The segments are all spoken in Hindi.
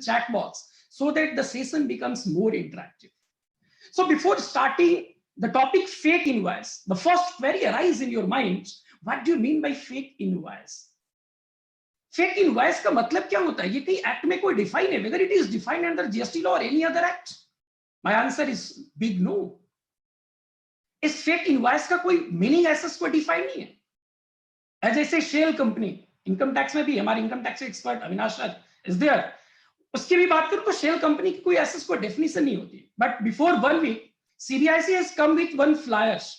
chat box so that the session becomes more interactive. So before starting the topic fake invoice, the first query arises in your mind, what do you mean by fake invoice? Fake invoice का मतलब क्या होता है? ये कहीं एक्ट में कोई डिफाइन है? Whether it is defined under GST law और any other act? My answer is big no. इस फेक इनवॉइस का कोई मीनिंग ऐसा कोई डिफाइन नहीं है. जैसे शेल कंपनी, इनकम टैक्स में भी हमारे income tax expert Avinash Raj is there, उसकी भी बात करूं तो शेल कंपनी की कोई ऐसा कोई डेफिनेशन नहीं होती. But before 1 week CBIC has come with 1 flyers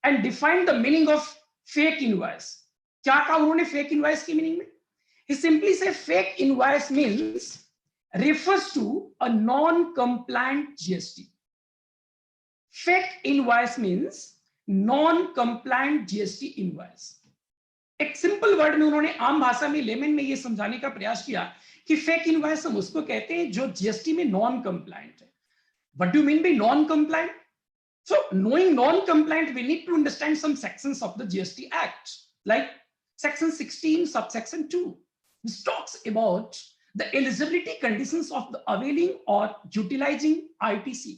and defined the meaning of fake invoice. क्या कहा उन्होंने फेक इनवॉइस की मीनिंग में? He simply said fake invoice means refers to a non-compliant GST. Fake invoice means non-compliant GST invoice. एक सिंपल वर्ड में उन्होंने आम भाषा में लेमन में ये समझाने का प्रयास किया कि फेक इनवॉइस हम उसको कहते हैं जो जीएसटी में नॉन कंप्लायंट है. What do you mean by non-compliant? So knowing non-compliant, we need to understand some sections of the GST Act, like section 16 subsection 2. This talks about the eligibility conditions of the availing or utilizing ITC.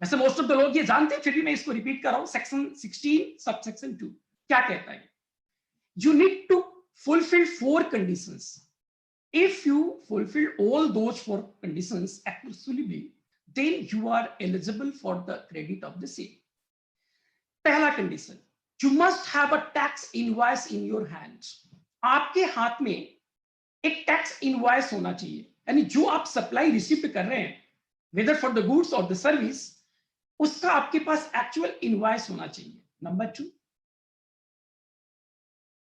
वैसे most of the लोग ये जानते हैं, फिर भी मैं इसको रिपीट कर रहा हूं. सेक्शन 16 सबसेक्शन 2 क्या कहता है? You need to fulfill 4 conditions. If you fulfill all those 4 conditions exclusively, then you are eligible for the credit of the same. पहला condition, you must have a tax invoice in your hands. आपके हाथ में एक टैक्स इनवॉइस होना चाहिए, यानी जो आप सप्लाई रिसीव कर रहे हैं वेदर फॉर द गुड्स और द सर्विस, उसका आपके पास एक्चुअल इनवॉइस होना चाहिए. Number 2,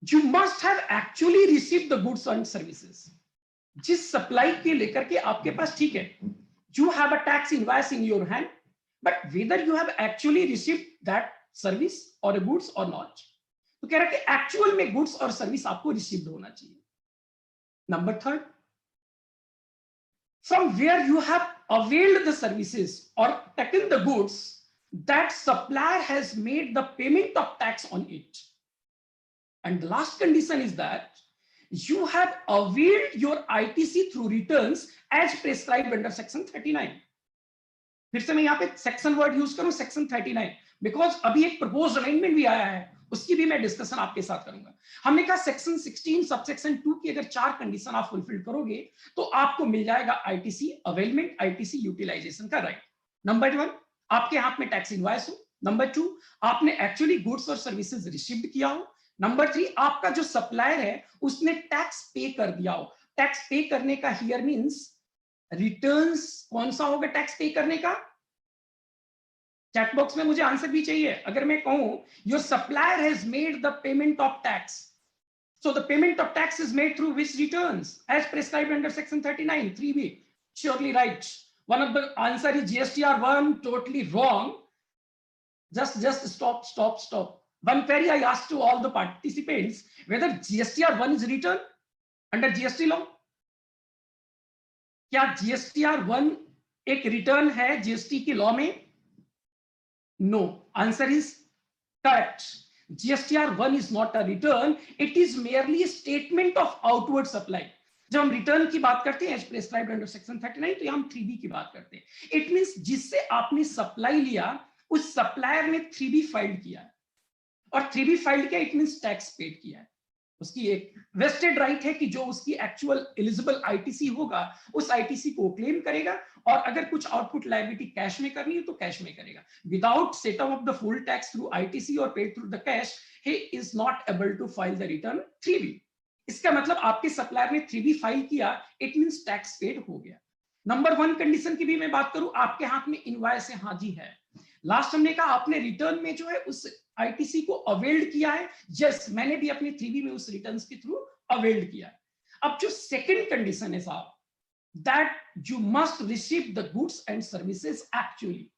you must have actually receive the goods and services. जिस सप्लाई के लेकर के आपके पास, ठीक है, you have a tax invoice in your hand, but whether you have actually receive that service और गुड्स और नॉट. तो कह रहा है कि एक्चुअल में गुड्स और सर्विस आपको रिसीव होना चाहिए. Number 3, from where you have availed the services or taken the goods, that supplier has made the payment of tax on it. And the last condition is that you have availed your ITC through returns as prescribed under section 39. फिर से मैं यहाँ पे सेक्शन वर्ड यूज करूं, सेक्शन 39, बिकॉज अभी एक प्रपोज्ड अमेंडमेंट भी आया है, उसकी भी मैं डिस्कशन आपके साथ करूंगा. हमने कहा सेक्शन 16 सबसेक्शन 2 की अगर 4 कंडीशन आप फुलफिल करोगे तो आपको मिल जाएगा आईटीसी अवेलमेंट, आईटीसी यूटिलाइजेशन का राइट. नंबर 1, आपके हाथ में टैक्स इनवॉइस हो. नंबर 2, आपने एक्चुअली गुड्स और सर्विसेज रिसीव किया हो. नंबर 3, आपका जो सप्लायर है उसने टैक्स पे कर दिया हो. टैक्स पे करने का हियर मींस रिटर्न्स. कौन सा होगा टैक्स पे करने का? चैट बॉक्स में मुझे आंसर भी चाहिए. अगर मैं कहूं your supplier has made the payment of tax, so the payment of tax is made through which returns as prescribed under section 39 3B. Surely right. One of the answer is GSTR 1. Totally wrong. just stop. One query I asked to all the participants, whether GSTR 1 is written under GST law. क्या GSTR 1 एक रिटर्न है GST की लॉ में? No. Answer is correct. GSTR 1 is not a return. It is merely a statement of outward supply. जब हम रिटर्न की बात करते हैं एज प्रिस्क्राइब्ड अंडर सेक्शन 39, तो हम 3B की बात करते हैं. इट मींस जिससे आपने सप्लाई लिया उस सप्लायर ने 3B फाइल किया, और 3B फाइल किया इट मींस टैक्स पेड किया है. उसकी एक वेस्टेड राइट है कि जो उसकी एक्चुअल एलिजिबल आईटीसी होगा उस आईटीसी को क्लेम करेगा, और अगर कुछ आउटपुट लायबिलिटी कैश में करनी है तो कैश में करेगा. Without setup off the full tax through ITC और paid through the cash, he is not able to file the return 3B. इसका मतलब आपके सप्लायर ने 3B फाइल किया, इट मींस टैक्स पेड हो गया. नंबर 1 कंडीशन की भी मैं बात करूं, आपके हाथ में इनवॉइस है, हाँ जी है. लास्ट हमने कहा आपने रिटर्न में जो है उस आईटीसी को अवेल्ड किया है. यस, मैंने भी अपने 3B में उस रिटर्न्स के थ्रू अवेल्ड किया है. अब जो सेकंड कंडीशन है साहब, that you must receive the goods and services actually.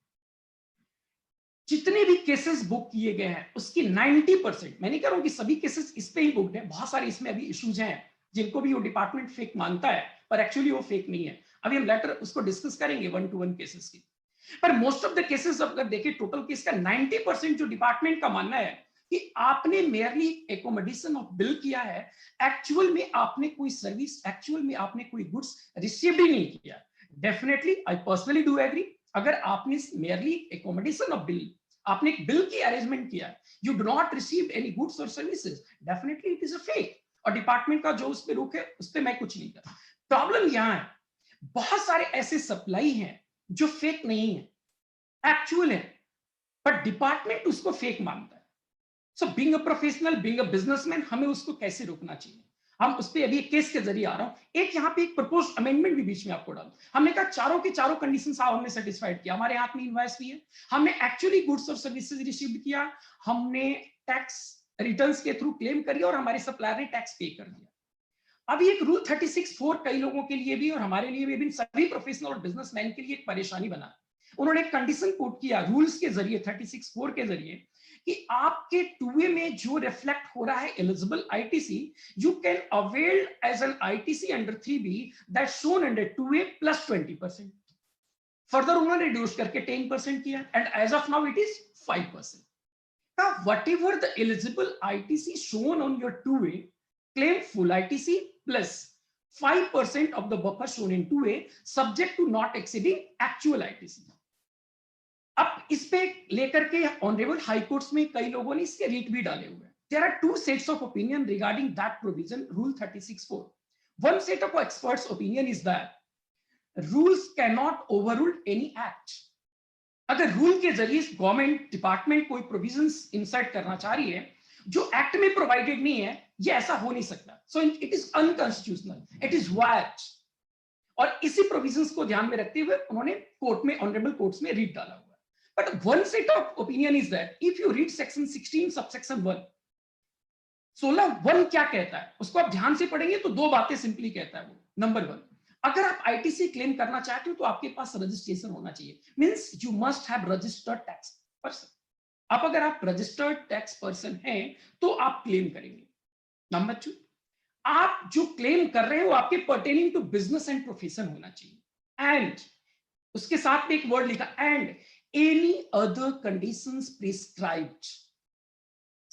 जितने भी केसेस बुक किए गए हैं उसकी 90%, मैं नहीं कह रहा हूं कि सभी केसेस इस पे ही बुक्ड है, बहुत सारे इसमें अभी इश्यूज हैं जिनको भी वो डिपार्टमेंट फेक मानता है, पर एक्चुअली वो फेक नहीं है. अभी हम लेटर उसको डिस्कस करेंगे 1-to-1 केसेस की. पर मोस्ट ऑफ द केसेस अगर देखें टोटल केस का 90% जो डिपार्टमेंट का मानना है कि आपने मेयरली एकोमोडेशन ऑफ बिल किया है, एक्चुअल में आपने कोई सर्विस, एक्चुअल में आपने कोई गुड्स रिसीव ही नहीं किया। Definitely I personally do agree, अगर आपने मेयरली एकोमोडेशन ऑफ बिल, आपने एक बिल की अरेंजमेंट किया, you do not receive any goods और services, definitely it is a fake, और डिपार्टमेंट का जो उस पर रुख है उस पर मैं कुछ नहीं कर। प्रॉब्लम यहां है, बहुत सारे ऐसे सप्लाई हैं जो फेक नहीं है, एक्चुअल है, बट डिपार्टमेंट उसको फेक मानता है। So being a professional, being a businessman, हमें उसको कैसे रोकना चाहिए, हम उस पर अभी एक केस के जरिए आ रहा हूं। एक यहाँ पे एक प्रपोज अमेंडमेंट भी बीच में आपको डाल, हमने कहा चारों के चारों कंडीशन साहब हमने सेटिस्फाइड किया, हमारे हाथ में इनवॉइस भी है, हमने एक्चुअली गुड्स और सर्विसेज रिसीव किया, हमने टैक्स रिटर्न्स के थ्रू क्लेम करी और हमारे सप्लायर ने टैक्स पे कर दिया। अभी एक रूल 36(4) कई लोगों के लिए भी और हमारे लिए भी, सभी प्रोफेशनल और बिजनेसमैन के लिए एक परेशानी बना। उन्होंने एक कंडीशन कोट किया रूल्स के जरिए 36(4) के जरिए कि आपके 2A में जो रिफ्लेक्ट हो रहा है eligible ITC, you can avail as an ITC under 3B that shown under 2A plus 20%। Further उन्होंने रिड्यूस करके 10% किया and as of now it is 5%। Now, whatever the eligible ITC shown on your 2A, claim full ITC plus 5% of the buffer shown in 2A, subject to not exceeding actual ITC. अब इस पे लेकर के ऑनरेबल हाई कोर्ट्स में कई लोगों ने इसके रीट भी डाले हुए हैं। There are two sets of opinion regarding that provision, Rule 36(4). One set of experts' opinion is that rules cannot overrule any act. अगर रूल के जरिए गवर्नमेंट डिपार्टमेंट कोई प्रोविजंस इंसर्ट करना चाह रही है जो एक्ट में प्रोवाइडेड नहीं है, ये ऐसा हो नहीं सकता। So it is unconstitutional, it is wired. और इसी प्रोविजंस को ध्यान में रखते हुए उन्होंने कोर्ट में, ऑनरेबल कोर्ट्स में रीड डाला हुआ है। But one set of opinion is that if you read section 16 subsection 1, 16(1) क्या कहता है उसको आप ध्यान से पढ़ेंगे तो दो बातें सिंपली कहता है वो। नंबर 1, अगर आप आईटीसी क्लेम करना चाहते हो तो आपके पास रजिस्ट्रेशन होना चाहिए, means you must have registered tax person. अब अगर आप रजिस्टर्ड टैक्स पर्सन हैं तो आप क्लेम करेंगे। नंबर 2, आप जो क्लेम कर रहे हो आपके pertaining to business and profession होना चाहिए, एंड उसके साथ में एक वर्ड लिखा, and any other conditions prescribed.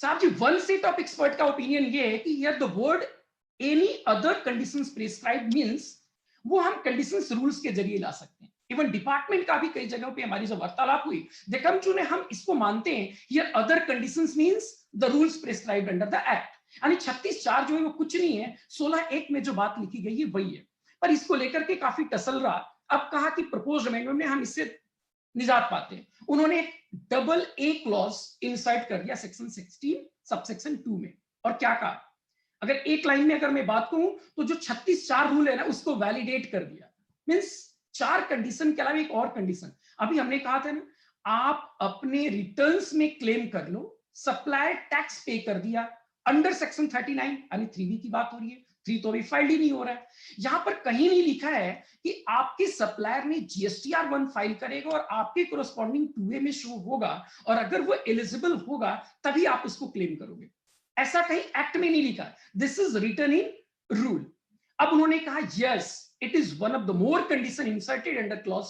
साहब जी, वन सेट ऑफ एक्सपर्ट का ओपिनियन ये है कि here the word any other conditions prescribed means वो हम कंडीशंस रूल्स के जरिए ला सकते हैं। इवन डिपार्टमेंट का भी कई जगहों पे हमारी जो वार्तालाप हुई, देखम चुने हम इसको मानते हैं here other conditions means the rules prescribed under the act. यानी 36(4) जो है वो कुछ नहीं है, 16(1) में जो बात लिखी गई है वही है। पर इसको लेकर के काफी टसल रहा। अब कहा कि प्रपोज्ड अमेंडमेंट में हम इससे निजात पाते हैं। उन्होंने डबल ए क्लॉज इंसर्ट कर दिया सेक्शन 16 सबसेक्शन 2 में, और क्या कहा, अगर एक लाइन में अगर मैं बात कहूं तो जो 36(4) रूल है ना उसको वैलिडेट कर दिया। मींस 4 कंडीशन के अलावा एक और कंडीशन, अभी हमने कहा था ना, आप अपने रिटर्न्स में क्लेम कर लो, सप्लायर टैक्स पे कर दिया अंडर सेक्शन 39, यानी 3B की बात हो रही है, 3 तो अभी फाइल ही नहीं हो रहा है। यहां पर कहीं नहीं लिखा है कि आपके सप्लायर ने GSTR 1 फाइल करेगा और आपके कोरस्पॉन्डिंग 2A में शो होगा, और अगर वो एलिजिबल होगा तभी आप उसको क्लेम करोगे। ऐसा कहीं एक्ट में नहीं लिखा, this is written in rule. अब उन्होंने कहा yes, it is one of the more condition inserted under clause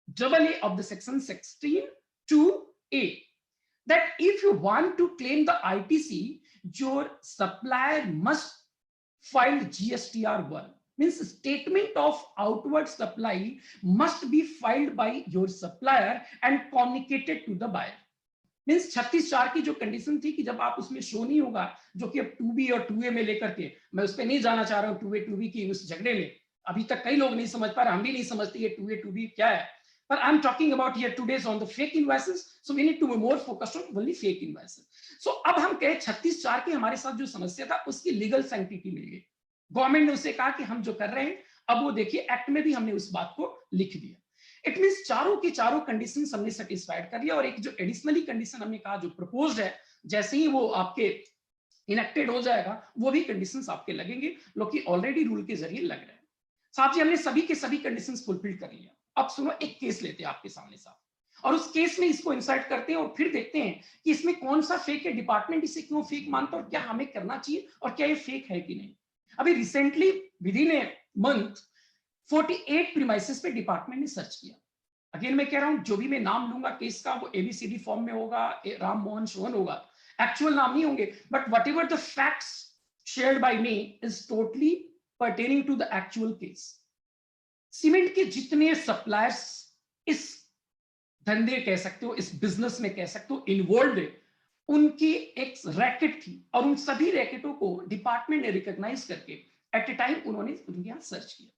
AA of the section 16(2)(A) that if you want to claim the ITC, your supplier must file GSTR 1, means statement of outward supply must be filed by your supplier and communicated to the buyer। Means 36(4) की जो कंडीशन थी कि जब आप उसमें शो नहीं होगा, जो कि अब 2B और 2A में लेकर के, मैं उस पर नहीं जाना चाह रहा हूं 2A 2B की उस झगड़े में, अभी तक कई लोग नहीं समझ पा रहे, हम भी नहीं समझते ये 2A 2B क्या है, पर I am talking about here todays on the fake invoices, so we need to be more focused on only fake invoices. So अब हम कहे 36(4) की हमारे साथ जो समस्या था उसकी लीगल सैंक्टिटी मिल गई, गवर्नमेंट ने उसे कहा कि हम जो कर रहे हैं, अब वो देखिए एक्ट में भी हमने उस बात को लिख दिया। इट मींस चारों की चारों कंडीशंस हमने सेटिस्फाइड कर लिया, और एक जो एडिशनली कंडीशन हमने कहा जो प्रपोज्ड है, जैसे ही वो आपके इनेक्टेड हो जाएगा वो भी कंडीशंस आपके लगेंगे, जो कि ऑलरेडी रूल के जरिए लग रहे हैं। साहब जी, हमने सभी के सभी कंडीशंस फुलफिल कर लिया। अब सुनो, एक केस लेते हैं आपके सामने साहब, और उस केस में इसको इंसर्ट करते हैं और फिर देखते हैं कि इसमें कौन सा फेक है, डिपार्टमेंट इसे क्यों फेक मानता है, और क्या हमें करना चाहिए, और क्या ये फेक है कि नहीं। अभी recently with in a month 48 premises पे डिपार्टमेंट ने सर्च किया। अगेन मैं कह रहा हूं, जो भी मैं नाम लूंगा केस का वो ABCD फॉर्म में होगा, राम मोहन सोहन होगा, एक्चुअल नाम नहीं होंगे, but whatever the facts shared by me is totally pertaining to the actual case. Cement के जितने सप्लायर्स इस धंधे कह सकते हो, इस बिजनेस में कह सकते हो इन्वॉल्व है, उनकी एक रैकेट थी और उन सभी रैकेटों को डिपार्टमेंट ने रिकॉग्नाइज करके एट ए टाइम उन्होंने उनके यहां सर्च किया।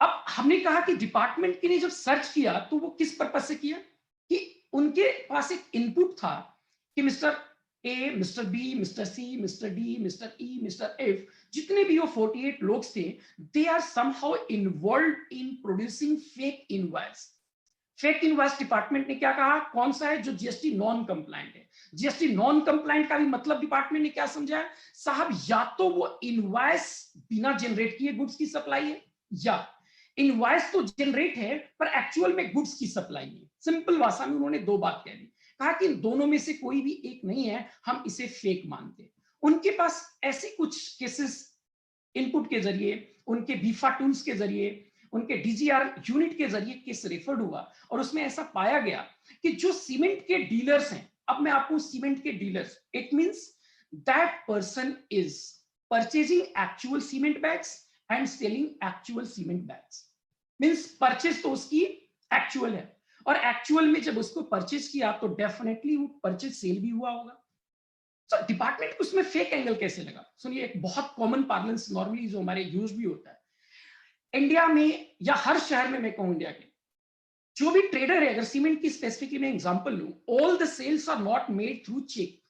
अब हमने कहा कि डिपार्टमेंट के लिए जब सर्च किया तो वो किस पर्पज से किया, कि उनके पास एक इनपुट था कि mister A, mister B, mister C, mister D, mister E, mister F, जितने भी वो 48 लोग थे, they are somehow involve in producing fake invoice. Fake invoice department ने क्या कहा, कौन सा है, जो जीएसटी नॉन कंप्लायंट है। जीएसटी नॉन कंप्लायंट का भी मतलब डिपार्टमेंट ने क्या समझा, साहब या तो वो इनवॉइस बिना जनरेट किए गुड्स की सप्लाई है, या इनवॉइस तो जनरेट है पर एक्चुअल में गुड्स की सप्लाई है। सिंपल भाषा में उन्होंने दो बात कह दी, कहा कि इन दोनों में से कोई भी एक नहीं है, हम इसे फेक मानते। उनके पास ऐसे कुछ केसेस इनपुट के जरिए, उनके बीफा टूल्स के जरिए, उनके डीजीआर यूनिट के जरिए केस रेफर्ड हुआ और उसमें ऐसा पाया गया कि जो सीमेंट के डीलर्स हैं, अब मैं आपको सीमेंट के dealers, it means that person is purchasing actual cement bags and selling actual cement bags. Means purchase तो उसकी एक्चुअल है, और एक्चुअल में जब उसको परचेज किया तो डेफिनेटली वो परचेज सेल भी हुआ होगा। तो डिपार्टमेंट को उसमें फेक एंगल कैसे लगा? सुनिए, एक बहुत कॉमन पार्लेंस नॉर्मली जो हमारे यूज भी होता है इंडिया में या हर शहर में, मैं कहूं इंडिया के जो भी ट्रेडर है, अगर सीमेंट की स्पेसिफिकली मैं एग्जांपल लूं, all the sales are not made through cheque.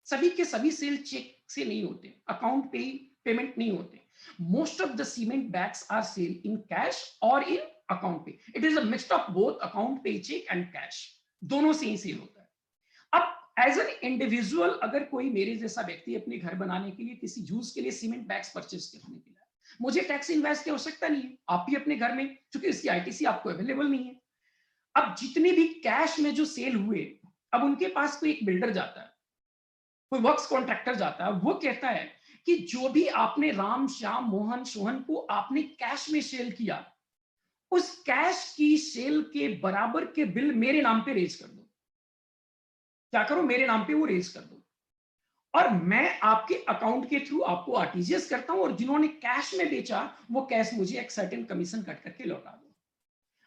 सभी के सभी सेल चेक से नहीं होते, अकाउंट पे पेमेंट नहीं होते। Most of the cement bags are sell in cash और in account pay. It is a mix of both account pay cheque and cash, दोनों से ही सेल होता है। अब एज एन इंडिविजुअल अगर कोई मेरे जैसा व्यक्ति अपने घर बनाने के लिए किसी यूज के लिए सीमेंट बैग्स परचेज करने के लिए, मुझे टैक्स इन्वेस्ट की आवश्यकता नहीं है, आप भी अपने घर में, क्योंकि इसकी आईटीसी आपको अवेलेबल नहीं है। अब जितने भी कैश में जो सेल हुए, अब उनके पास कोई एक बिल्डर जाता है, कोई वर्क्स कॉन्ट्रैक्टर जाता है, वो कहता है कि जो भी आपने राम, श्याम, मोहन, सोहन को आपने कैश में सेल किया, उस कैश की सेल के बराबर के बिल मेरे नाम पे रेज कर दो। क्या करो, मेरे नाम पे वो रेज कर दो, और मैं आपके अकाउंट के थ्रू आपको आरटीजीएस करता हूं, और जिन्होंने कैश में बेचा वो कैश मुझे एक सर्टेन कमीशन कट करके लौटा दो।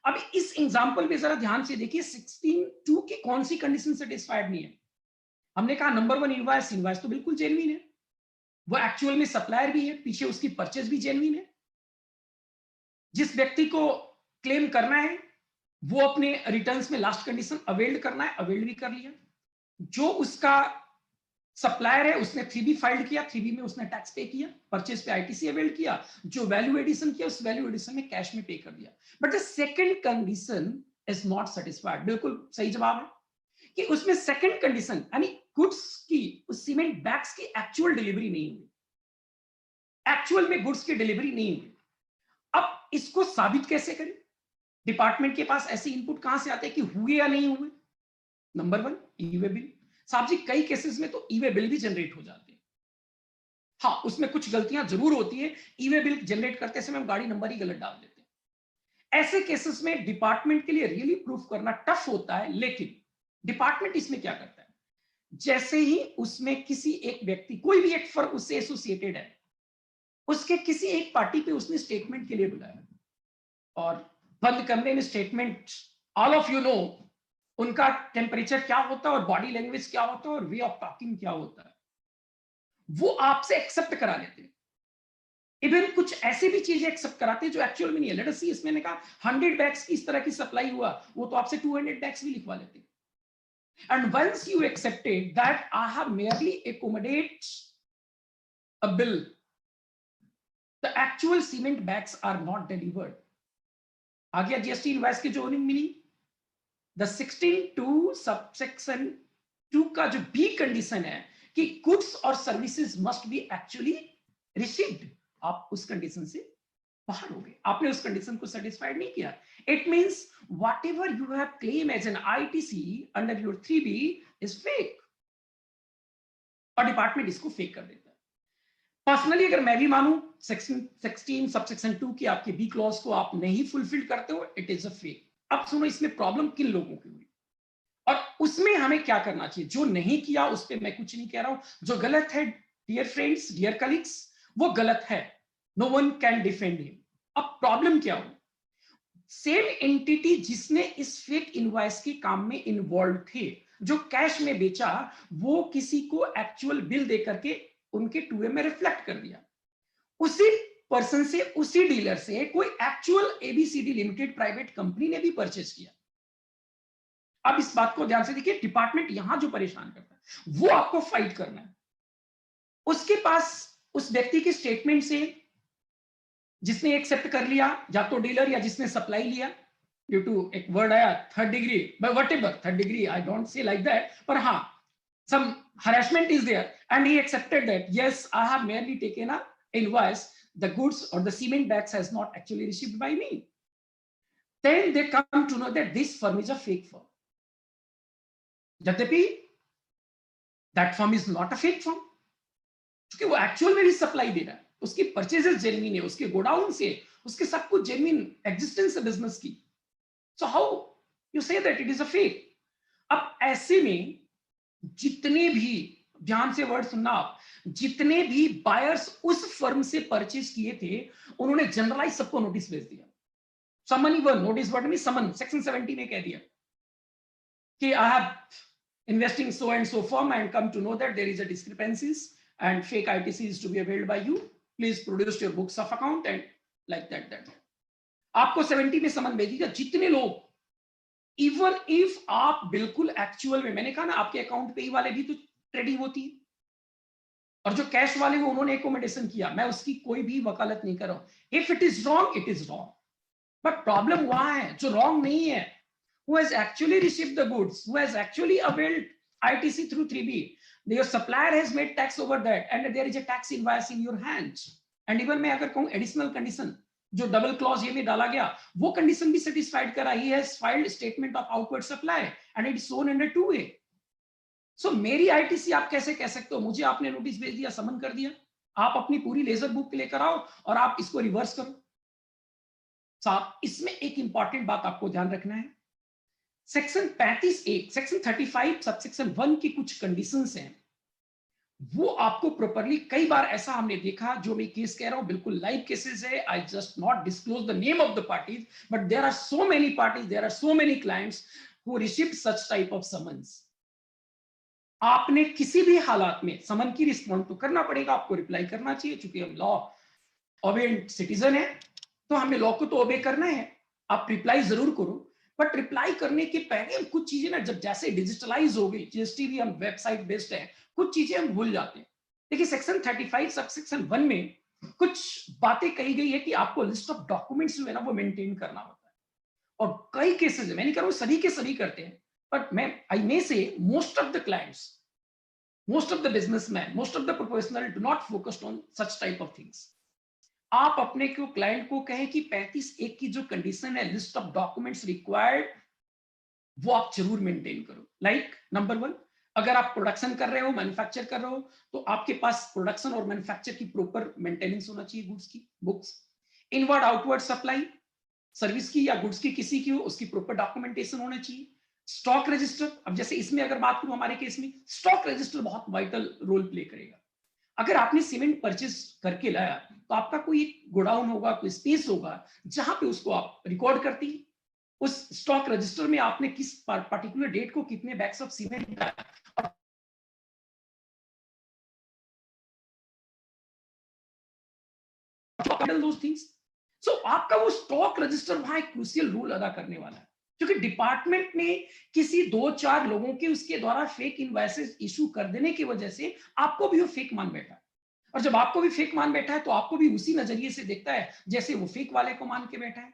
अब इस एग्जांपल में जरा ध्यान से देखिए, 16(2) की कौन सी कंडीशन सेटिस्फाइड नहीं है। हमने कहा नंबर 1 इनवॉइस, इनवॉइस तो बिल्कुल जेन्युइन है, वो एक्चुअल में सप्लायर भी है, पीछे उसकी परचेज भी जेन्युइन है, जिस व्यक्ति को क्लेम करना है वो अपने रिटर्न्स में लास्ट कंडीशन अवेल्ड करना है, अवेल्ड भी कर लिया। जो उसका सप्लायर है उसने 3B फाइल्ड किया, 3B में उसने टैक्स पे किया, परचेज पे आईटीसी अवेल्ड किया, जो वैल्यू एडिशन किया उस वैल्यू एडिशन में कैश में पे कर दिया। But the second condition is not satisfied. बिल्कुल सही जवाब है कि उसमें सेकंड कंडीशन यानी गुड्स की, उस सीमेंट बैग्स की एक्चुअल डिलीवरी नहीं हुई, एक्चुअल में गुड्स की डिलीवरी नहीं हुई। अब इसको साबित कैसे करें? डिपार्टमेंट के पास ऐसे इनपुट कहां से आते हैं कि हुए या नहीं हुए? Number 1 e-way bill. साहब जी कई केसेस में तो ई-वे बिल भी जनरेट हो जाते हैं, हाँ उसमें कुछ गलतियां जरूर होती है, ई-वे बिल जनरेट करते समय हम गाड़ी नंबर ही गलत डाल देते हैं। ऐसे केसेस में डिपार्टमेंट के लिए रियली प्रूफ करना टफ होता है, लेकिन डिपार्टमेंट इसमें क्या करता है, जैसे ही उसमें किसी एक व्यक्ति, कोई भी एक फर्म उससे एसोसिएटेड है, उसके किसी एक पार्टी पे उसने स्टेटमेंट के लिए बुलाया, और बंद कमरे में statement, all of you know उनका टेम्परेचर क्या होता है और बॉडी लैंग्वेज क्या होता है और वे ऑफ टॉकिंग क्या होता है, वो आपसे एक्सेप्ट करा लेते हैं। इवन कुछ ऐसे भी चीजें एक्सेप्ट कराते हैं जो एक्चुअल में नहीं है। लेट अस सी, इसमें मैंने कहा 100 बैग्स की इस तरह की सप्लाई हुआ, वो तो आपसे 200 बैग्स भी लिखवा लेते हैं। And once you accepted that I have merely accommodate a bill, the actual cement bags are not delivered। आ गया जीएसटी इनवॉइस की जो मीनिंग। द 16(2) सबसेक्शन 2 का जो बी कंडीशन है कि गुड्स और services must be actually received, आप उस कंडीशन से बाहर हो गए, आपने उस कंडीशन को सेटिस्फाइड नहीं किया। It means whatever you have claim as an ITC under your 3B is fake, और डिपार्टमेंट इसको फेक कर देता है। पर्सनली अगर मैं भी मानूं 16 सबसेक्शन 2 की आपके बी क्लॉज को आप नहीं फुलफिल करते हो, इट इज अ फेक। अब सुनो इसमें प्रॉब्लम किन लोगों की हुई, और उसमें हमें क्या करना चाहिए, जो नहीं किया उस पर मैं कुछ नहीं कह रहा हूं, जो गलत है डियर फ्रेंड्स, डियर कलीग्स, वो गलत है, no one can defend him. अब प्रॉब्लम क्या हो, सेम एंटिटी जिसने इस फेक इनवॉइस के काम में इन्वॉल्व थे, जो कैश में बेचा, वो किसी को एक्चुअल बिल दे करके उनके टूए में रिफ्लेक्ट कर दिया। उसी पर्सन से, उसी डीलर से कोई actual ABCD limited private company ने भी परचेज किया। अब इस बात को ध्यान से देखिए, डिपार्टमेंट यहां जो परेशान करता है वो आपको फाइट करना है। उसके पास उस व्यक्ति के स्टेटमेंट से, जिसने एक्सेप्ट कर लिया, या तो डीलर या जिसने सप्लाई लिया, ड्यू टू एक वर्ड आया third degree, but what ever third degree, I don't say like that, पर हाँ, some harassment is there and he accepted that yes, I have merely taken a invoice, the goods or the cement bags has not actually received by me. Then they come to know that this firm is a fake firm. यद्यपि that firm is not a fake firm, क्योंकि वो एक्चुअल में भी सप्लाई दे रहा है, उसकी परचेजेस जेन्युइन है, उसके गोडाउन से, उसके सब कुछ जेन्युइन एग्जिस्टेंस है बिजनेस की। So how you say that it is a fake? अब ऐसे में जितने भी, ध्यान से वर्ड सुनना आप, जितने भी बायर्स उस फर्म से परचेज किए थे, उन्होंने जनरलाइज सबको नोटिस भेज दिया। समन, इवन नोटिस वर्ड में समन सेक्शन 70 में कह दिया कि I have investing so and so firm and come to know that there is a discrepancies and fake ITC is to be availed by you, please produce your books of account and like that आपको 70 में समन भेजिएगा। जितने लोग, इवन इफ आप बिल्कुल एक्चुअल में, मैंने कहा ना आपके अकाउंट पे ही वाले भी तो ट्रेडिंग होती है, और जो कैश वाले वो उन्होंने एकोमोडेशन किया, मैं उसकी कोई भी वकालत नहीं कर रहा हूं। If it is wrong, it is wrong, but problem वहां है जो रॉन्ग नहीं है, who has actually received the goods, who has actually availed ITC through 3B, your supplier has made tax over that and there is a tax invoice in your hands. And even मैं अगर कहूं एडिशनल कंडीशन जो डबल क्लॉज ये में डाला गया, वो कंडीशन भी सेटिस्फाइड करा, he has filed statement of outward supply and it is shown under 2A. So मेरी ITC आप कैसे कह सकते हो, मुझे आपने नोटिस भेज दिया, समन कर दिया, आप अपनी पूरी लेजर बुक लेकर आओ और आप इसको रिवर्स करो। साहब इसमें एक इंपॉर्टेंट बात आपको ध्यान रखना है, सेक्शन 35(1), सेक्शन 35 सबसेक्शन 1 की कुछ कंडीशंस हैं, वो आपको प्रॉपर्ली, कई बार ऐसा हमने देखा, जो मैं केस कह रहा हूं बिल्कुल लाइव केसेस है, I just not disclose the name of the parties, but there are so many parties, there are so many clients who received such type of summons. आपने किसी भी हालात में समन की रिस्पॉन्ड तो करना पड़ेगा, आपको रिप्लाई करना चाहिए, चूंकि हम लॉ ओबेडेंट सिटीजन है तो हमें लॉ को तो ओबे करना है, आप रिप्लाई जरूर करो। बट रिप्लाई करने के पहले कुछ चीजें ना, जब जैसे डिजिटलाइज हो गई, जीएसटी भी हम वेबसाइट बेस्ड है, कुछ चीजें हम भूल जाते हैं। देखिए सेक्शन 35 सबसेक्शन 1 में कुछ बातें कही गई है कि आपको लिस्ट ऑफ डॉक्यूमेंट्स जो है ना वो मेंटेन करना होता है, और कई केसेस है, मैं नहीं कह रहा हूं सभी के सभी करते हैं, बट मैं आई मे से most of the clients, most of the businessmen, most of the professional do not focus on such type of things. आप अपने को क्लाइंट को कहें कि 35(1) की जो कंडीशन है, लिस्ट ऑफ डॉक्यूमेंट्स रिक्वायर्ड, वो आप जरूर मेंटेन करो। लाइक नंबर 1, अगर आप प्रोडक्शन कर रहे हो, मैन्युफैक्चर कर रहे हो, तो आपके पास प्रोडक्शन और मैन्युफैक्चर की प्रॉपर मेंटेनेंस होना चाहिए, गुड्स की books, inward outward supply service की या गुड्स की किसी की हो, उसकी प्रॉपर डॉक्यूमेंटेशन होना चाहिए। स्टॉक रजिस्टर, अब जैसे इसमें अगर बात करूं हमारे केस में, स्टॉक रजिस्टर बहुत वाइटल रोल प्ले करेगा। अगर आपने सीमेंट परचेज करके लाया तो आपका कोई गोडाउन होगा, कोई स्पेस होगा जहां पे उसको आप रिकॉर्ड करती हैं, उस स्टॉक रजिस्टर में आपने किस पर्टिकुलर डेट को कितने बैग्स ऑफ सीमेंट लाया, those things. So आपका वो स्टॉक रजिस्टर वहां एक क्रूशियल रोल अदा करने वाला है, क्योंकि डिपार्टमेंट ने किसी 2-4 लोगों के उसके द्वारा फेक इनवॉइसेस इशू कर देने की वजह से आपको भी वो फेक मान बैठा है, और जब आपको भी फेक मान बैठा है तो आपको भी उसी नजरिए से देखता है जैसे वो फेक वाले को मान के बैठा है।